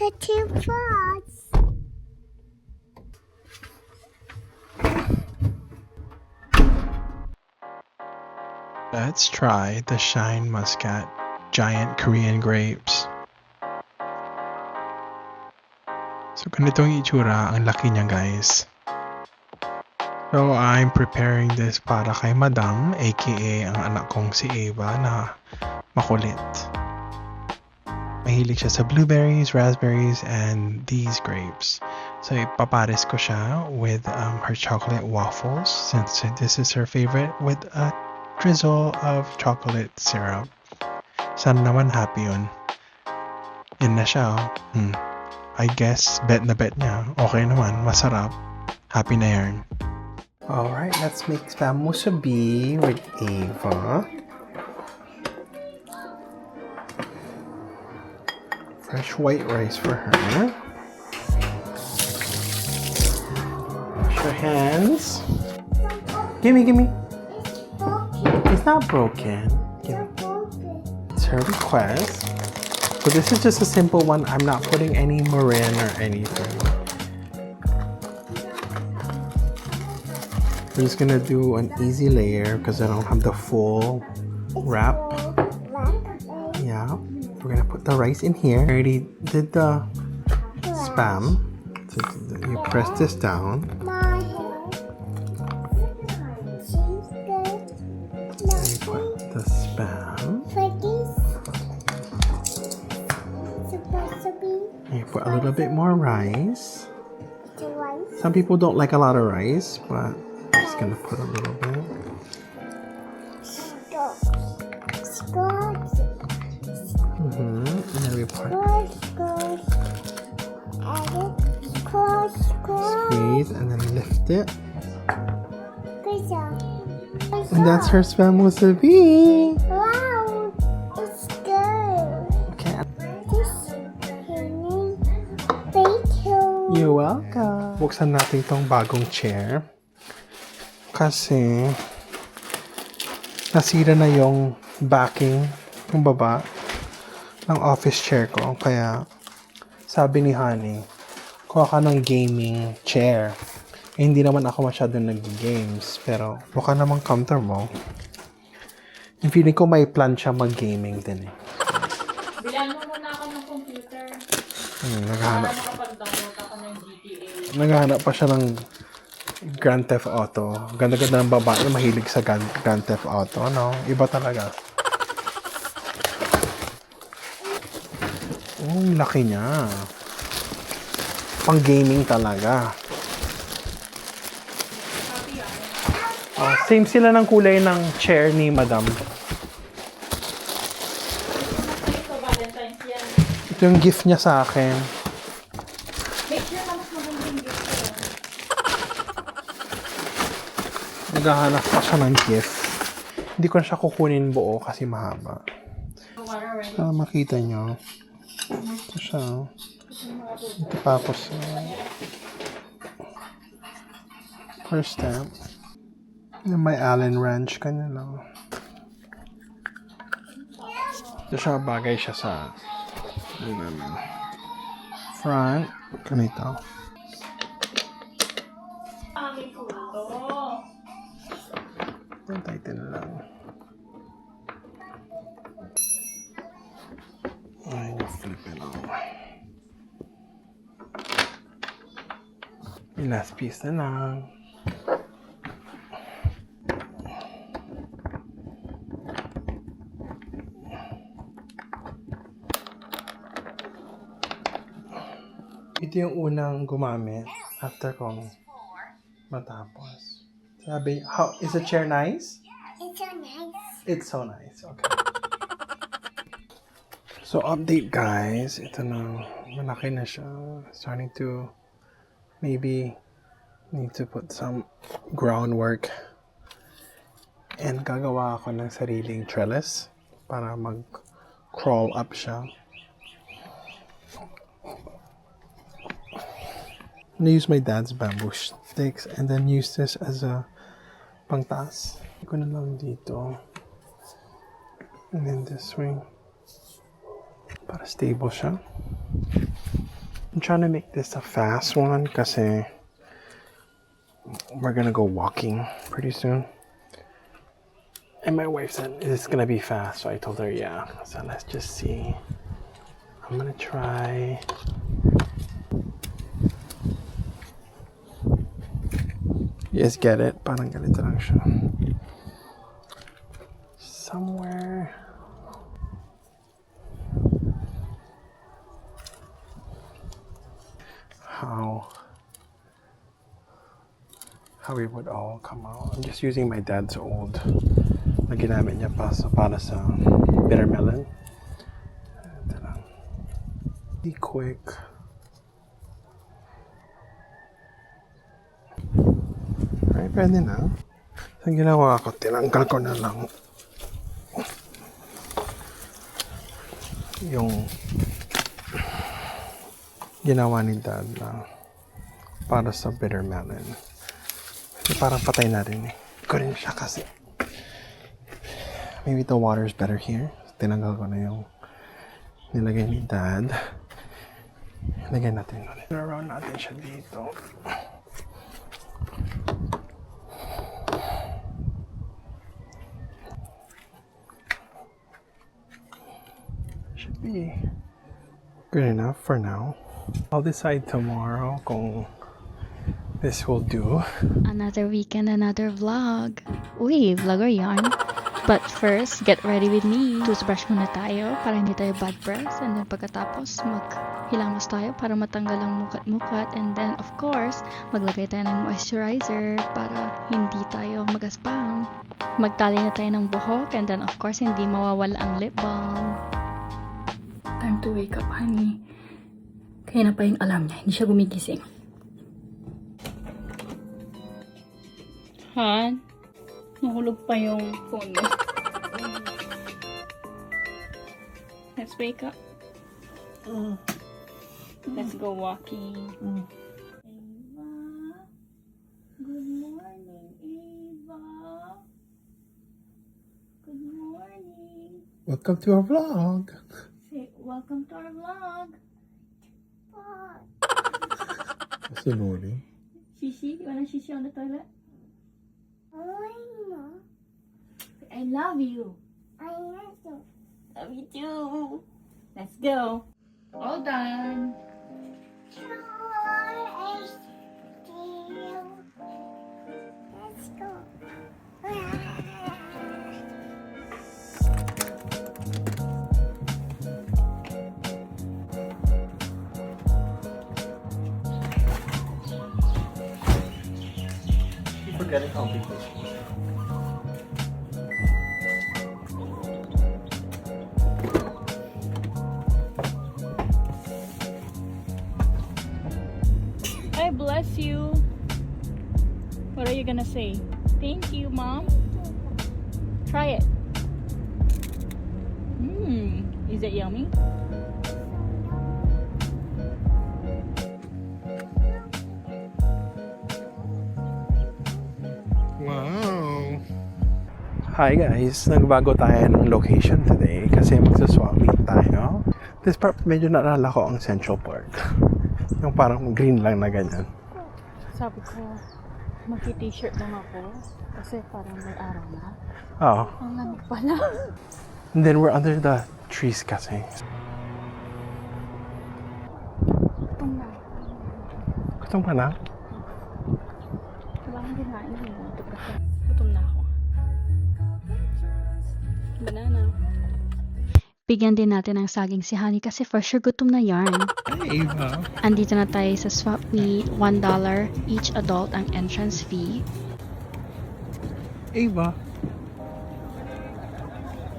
the two frogs. Let's try the Shine Muscat giant Korean grapes. So ganito ang itsura, ang laki niya guys. So I'm preparing this para kay Madam, aka ang anak kong si Ava na makulit. Mahilig siya sa blueberries, raspberries, and these grapes. So ipapares ko siya with her chocolate waffles since this is her favorite with a drizzle of chocolate syrup. Sana naman happy yun. Yan na siya. I guess bet na bet niya. Okay naman, masarap. Happy na yarn. Alright, let's make spam musubi with Ava. Fresh white rice for her. Wash your hands. Gimme. It's not broken. Gimme. It's her request. So this is just a simple one. I'm not putting any meringue or anything. I'm just gonna do an easy layer because I don't have the full wrap. Yeah, we're gonna put the rice in here. I already did the spam. So you press this down. And you put the spam. And you put a little bit more rice. Some people don't like a lot of rice, but I'm just gonna put a little bit. And then we put squeeze and then lift it. And that's her spam musubi. Wow, it's good. Okay. Thank you. You're welcome. Buksan natin tong bagong chair. Kasi nasira na yung backing, yung baba ng office chair ko. Kaya sabi ni Honey, kuha ka ng gaming chair. Eh, hindi naman ako masyadong nag-games. Pero mukha namang comfortable. Yung feeling ko may plan siya mag-gaming din eh. Bilan mo muna ako ng computer. Naghahanap. Para makapag-download ako ng GTA. Naghahanap pa siya ng Grand Theft Auto. Ganda-ganda ng babae, mahilig sa Grand Theft Auto, no? Iba talaga. Oh, laki niya. Pang gaming talaga. Oh, same sila ng kulay ng chair ni Madam. Ito, Valentine's yan. Ito yung gift niya sa akin. Make sure na mas magandang gift ko. Naghahanap pa siya ng gift. Hindi ko na siya kukunin buo kasi mahaba. Para makita nyo. Ito siya. Ito tapos first step. May Allen wrench kanya lang. Ito siya, bagay siya sa front. Ganito. Aming kuto. Ito tighten lang. Ay, flip it over. Yung last piece na lang. Ito yung unang gumamit after kong matapos. Sabi, how is the chair nice? It's so nice. It's so nice. Okay. So update guys, ito na, malaki na siya. Starting to maybe need to put some groundwork. And gagawa ako ng sariling trellis para mag-crawl up siya. I'm gonna use my dad's bamboo sticks and then use this as a pangtaas. Ko na lang dito. And then this way. Para stable siya. I'm trying to make this a fast one kasi we're gonna go walking pretty soon. And my wife said it's gonna be fast, so I told her yeah. So let's just see. I'm gonna try. Yes, get it? Parang ganito lang siya. Somewhere. How it would all come out. I'm just using my dad's old na ginamit niya para sa bitter melon. Ito lang. Be quick. Alright, pwede na. So, ang ginawa ko, tinanggal ko na lang yung ginawa ni dad na para sa bitter melon. Kasi parang patay na rin eh. Ko rin siya kasi. Maybe the water is better here. Tinanggal ko na yung nilagay ni dad. Lagyan natin ulit. Around natin siya dito. Should be good enough for now. I'll decide tomorrow kung this will do. Another weekend, another vlog. Uy, vlogger yarn. But first, get ready with me. Toothbrush muna tayo para hindi tayo bad breath. And then pagkatapos, maghilamos tayo para matanggal ang mukat-mukat. And then, of course, maglagay tayo ng moisturizer para hindi tayo magaspang. Magtali na tayo ng buhok. And then, of course, hindi mawawala ang lip balm. Time to wake up, honey. Kaya na pa yung alarm niya. Hindi siya gumigising. Han, nahulog pa yung phone mo. Let's wake up. Let's go walking. Ava, good morning, Ava. Good morning. Welcome to our vlog. Say, welcome to our vlog. What's the morning? Shishi, you wanna shishi on the toilet? Mama, I love you. I love you. Love you too. Let's go. All done. Sure is still. Let's go. Keep forgetting how big this is. I bless you. What are you gonna say? Thank you, Mom. Try it. Is it yummy? Wow! Hi guys! Nagbago tayo ng location today kasi magsaswap meet tayo. This part, medyo naalala ko ang Central Park. Yung parang green lang na ganyan. Sabi ko, mag-t-shirt lang ako kasi parang may araw na. Oo. Ang lamig pala. And then we're under the trees kasi. Gutom na. Gutom ka na? Wala akong kinain. Gutom na ako. Banana. Bigyan din natin ng saging si Honey kasi for sure gutom na yarn. Hey, Ava! Andito na tayo sa swap meet. $1 each adult ang entrance fee. Ava!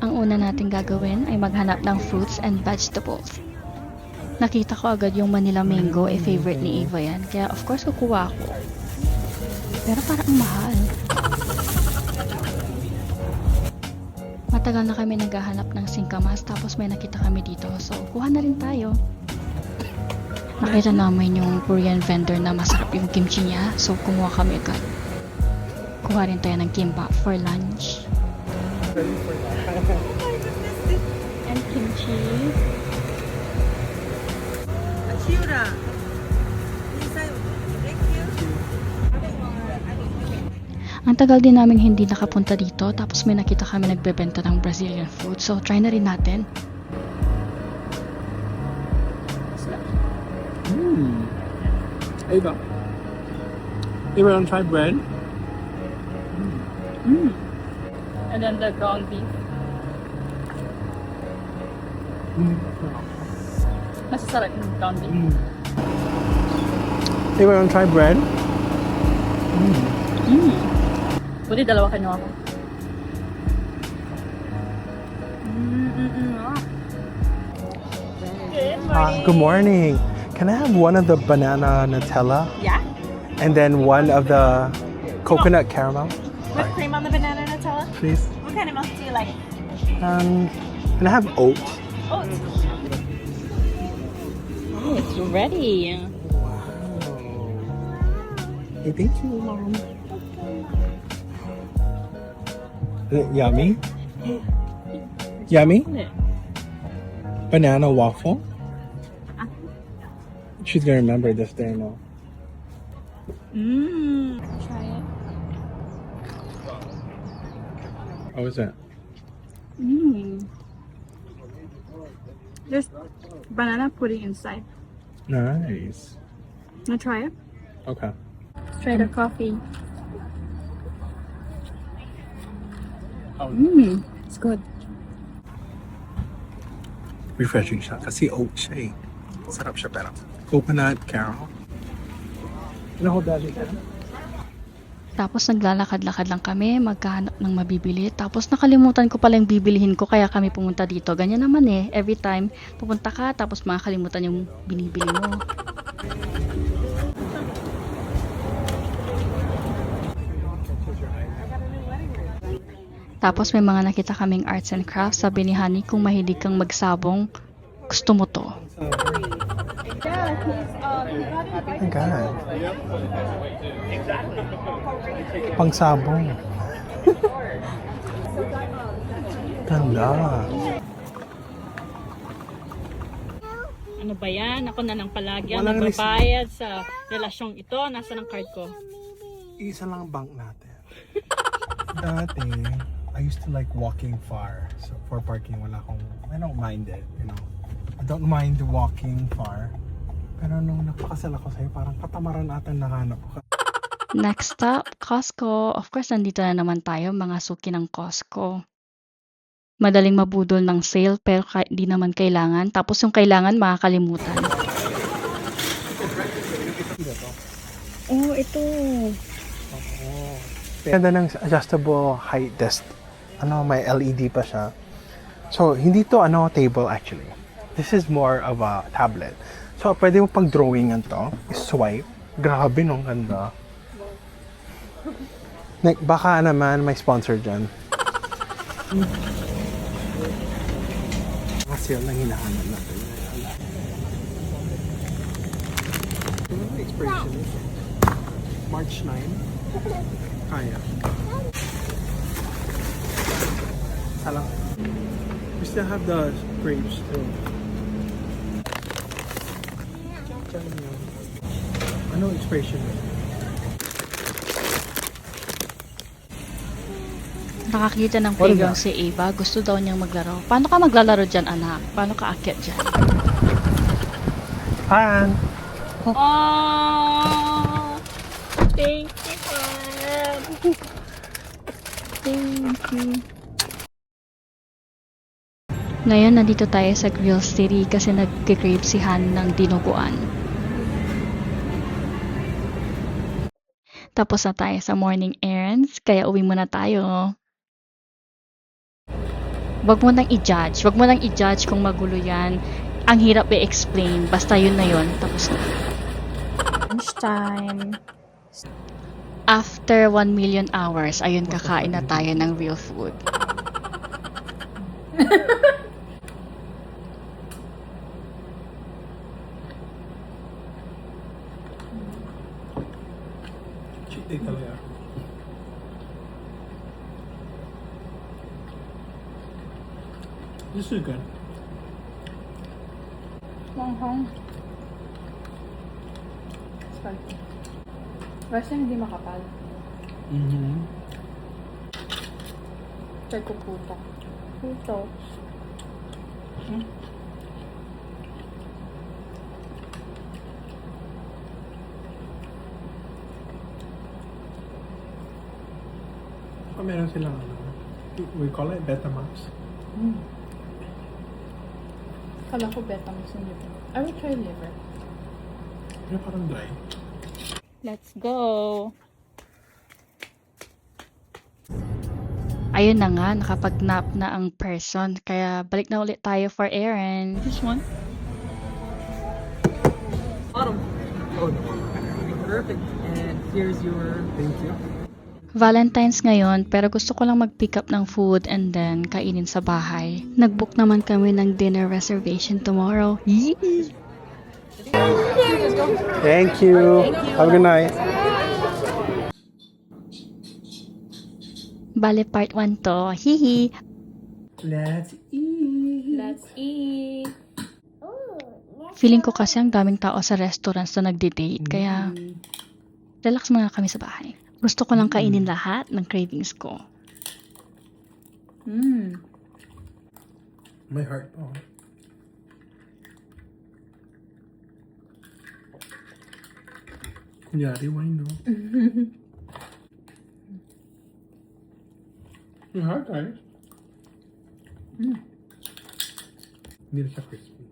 Ang una natin gagawin ay maghanap ng fruits and vegetables. Nakita ko agad yung Manila Mango, favorite ni Ava yan. Kaya of course kukuha ako. Pero parang mahal. Matagal na kami naghahanap ng singkamas tapos may nakita kami dito. So kuha na rin tayo. Nakita namin yung Korean vendor na masarap yung kimchi niya. So kumuha kami agad. Kuha rin tayo ng kimbap for lunch. And kimchi. Ang tagal din namin hindi nakapunta dito, tapos may nakita kami nagbebenta ng Brazilian food. So, try na rin natin. Ava. Ava, want to try bread? And then the ground beef. Masasarap yung ground beef. Ava, want to try bread? Buti dalawa kanyo ako. Good morning. Can I have one of the banana Nutella? Yeah? And then one of the coconut caramel? Whipped cream on the banana Nutella? Please. What kind of milk do you like? Can I have oats? Oats. It's ready. Hey, thank you, Mom. Is it yummy? Yummy? Banana waffle? She's gonna remember this day now. Try it. How is it? There's banana pudding inside. Nice. Wanna try it? Okay. Let's try the coffee. It's good. Refreshing siya kasi oats siya eh. Sarap siya pero. Coconut caramel. Hold that again. Tapos naglalakad-lakad lang kami, magkahanap ng mabibili. Tapos nakalimutan ko pala yung bibilihin ko, kaya kami pumunta dito. Ganyan naman eh. Every time pupunta ka, tapos makakalimutan yung binibili mo. Tapos may mga nakita kaming arts and crafts. Sabi ni Honey, kung mahilig kang magsabong, gusto mo to. Oh my God. Pangsabong. Ganda. Ano ba yan? Ako na lang palagi ang Walang nagbabayad sa relasyong ito. Nasa ng card ko? Isa lang ang bank natin. Dati, I used to like walking far. So for parking, I don't mind it, you know. I don't mind walking far. Pero nung napakasal ako sa'yo, parang katamaran ata nahanap ko. Next stop, Costco. Of course, nandito na naman tayo, mga suki ng Costco. Madaling mabudol ng sale, pero di naman kailangan. Tapos yung kailangan, makakalimutan. Oh, ito. Ganda ng adjustable height desk. May LED pa siya. So, hindi to table actually. This is more of a tablet. So, pwede mo pag-drawingan to. Swipe. Grabe, no? Ganda. Baka naman may sponsor dyan. Mga sale lang hinahanap natin. Expiration is March 9. Kaya. Salang. We still have the grapes too. Ano expiration is? Nakakita ng What is playground that? si Ava. Gusto daw niyang maglaro. Paano ka maglalaro dyan, anak? Paano ka akyat dyan? Han! Oh! Thank you, Pam! Thank you. Ngayon, nandito tayo sa Grill City kasi nag-crave si Han ng dinuguan. Tapos na tayo sa morning errands, kaya uwi muna tayo. Wag mo nang i-judge. Wag mo nang i-judge kung magulo yan. Ang hirap i-explain. Basta yun na yun. Tapos na. Lunchtime. After 1 million hours, ayun, kakain na tayo ng real food. Cheat day talaga. This is good. makapal. Basta hindi makapal. Check ko puto. Puto. Meron silang we call it Betamax. Kala ko Betamax yung liver. I will try liver. Yung parang dry. Let's go! Ayun na nga, nakapag-nap na ang person. Kaya balik na ulit tayo for errand. This one? Bottom. Oh, perfect. And here's your. Thank you. Valentine's ngayon, pero gusto ko lang mag-pick up ng food and then kainin sa bahay. Nag-book naman kami ng dinner reservation tomorrow. Yee! Thank you. Have a good night. Bale, part 1 to. Hihi! Let's eat. Let's eat. Feeling ko kasi ang daming tao sa restaurants na nagde-date, kaya relax muna kami sa bahay. Gusto ko lang kainin lahat ng cravings ko. My heart. Oh. Kunyari, why no? Your heart, guys. Hindi na siya crispy.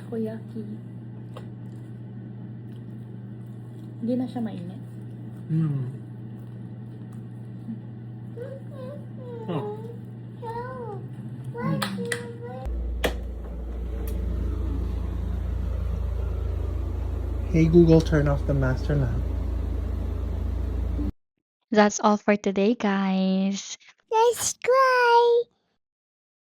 Takoyaki. Hindi na siya mainit. Oh. Hey Google, turn off the master lamp. That's all for today, guys. Let's try.